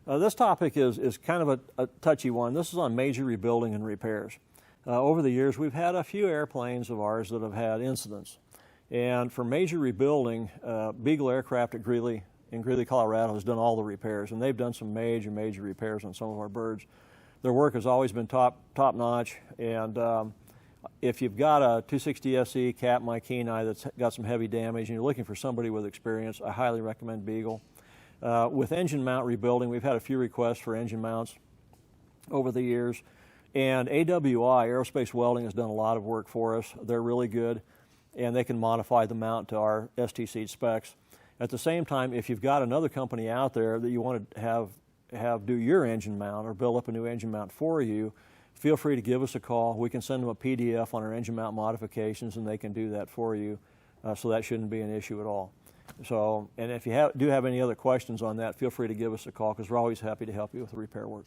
This topic is kind of a touchy one. This is on major rebuilding and repairs. Over the years, we've had a few airplanes of ours that have had incidents. And for major rebuilding, Beagle Aircraft at Greeley, in Greeley, Colorado, has done all the repairs. And they've done some major repairs on some of our birds. Their work has always been top notch. And if you've got a 260 SE Katmai Kenai that's got some heavy damage and you're looking for somebody with experience, I highly recommend Beagle. With engine mount rebuilding, we've had a few requests for engine mounts over the years. And AWI, Aerospace Welding, has done a lot of work for us. They're really good, and they can modify the mount to our STC specs. At the same time, if you've got another company out there that you want to have do your engine mount or build up a new engine mount for you, feel free to give us a call. We can send them a PDF on our engine mount modifications, and they can do that for you. So that shouldn't be an issue at all. So, and if you do have any other questions on that, feel free to give us a call because we're always happy to help you with the repair work.